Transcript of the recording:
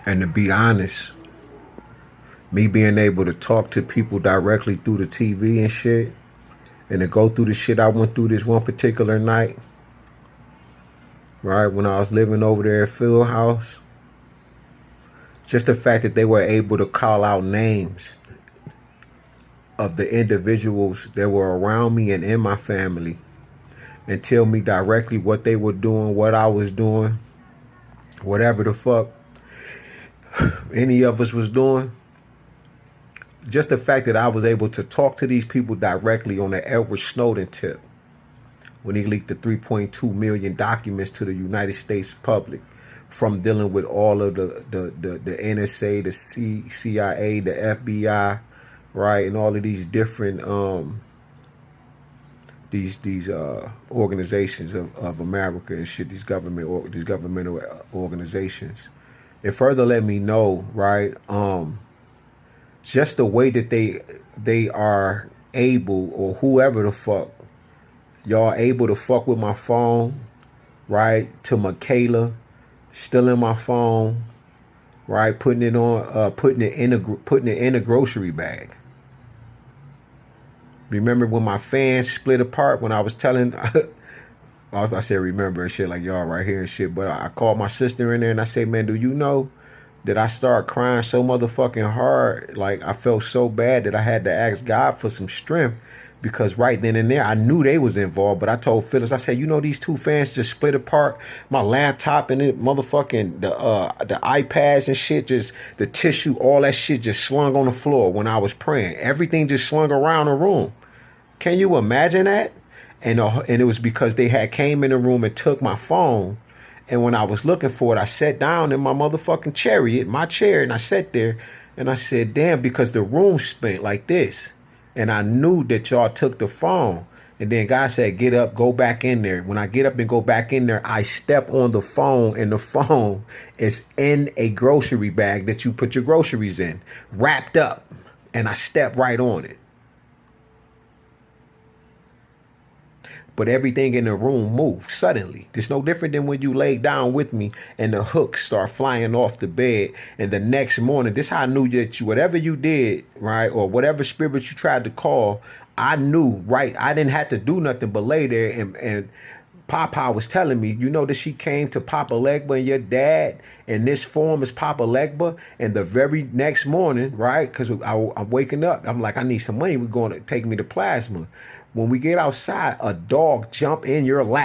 And to be honest, me being able to talk to people directly through the TV and shit, and to go through the shit I went through this one particular night, right, when I was living over there at Field House, just the fact that they were able to call out names of the individuals that were around me and in my family and tell me directly what they were doing, what I was doing, whatever the fuck any of us was doing. Just the fact that I was able to talk to these people directly on the Edward Snowden tip when he leaked the 3.2 million documents to the United States public from dealing with all of the NSA, the CIA, the FBI, right, and all of these different these organizations of America and shit, these governmental organizations. It further let me know, right, just the way that they are able, or whoever the fuck, y'all able to fuck with my phone, right, to Michaela, stealing my phone, right, putting it in a grocery bag. Remember when my fans split apart when I was telling, I said remember and shit like y'all right here and shit, but I called my sister in there and I said, man, do you know that I started crying so motherfucking hard? Like I felt so bad that I had to ask God for some strength, because right then and there I knew they was involved. But I told Phyllis, I said, you know, these two fans just split apart my laptop and it motherfucking the iPads and shit, just the tissue, all that shit just slung on the floor when I was praying. Everything just slung around the room. Can you imagine that? And it was because they had came in the room and took my phone. And when I was looking for it, I sat down in my motherfucking chariot, my chair, and I sat there and I said, damn, because the room spent like this. And I knew that y'all took the phone. And then God said, get up, go back in there. When I get up and go back in there, I step on the phone, and the phone is in a grocery bag that you put your groceries in, wrapped up. And I step right on it. But everything in the room moved suddenly. It's no different than when you lay down with me and the hooks start flying off the bed. And the next morning, this how I knew that you, whatever you did, right, or whatever spirit you tried to call, I knew, right? I didn't have to do nothing but lay there. And Papa was telling me, you know that she came to Papa Legba and your dad in this form as Papa Legba. And the very next morning, right, because I'm waking up, I'm like, I need some money. We're going to take me to plasma. When we get outside, a dog jump in your lap.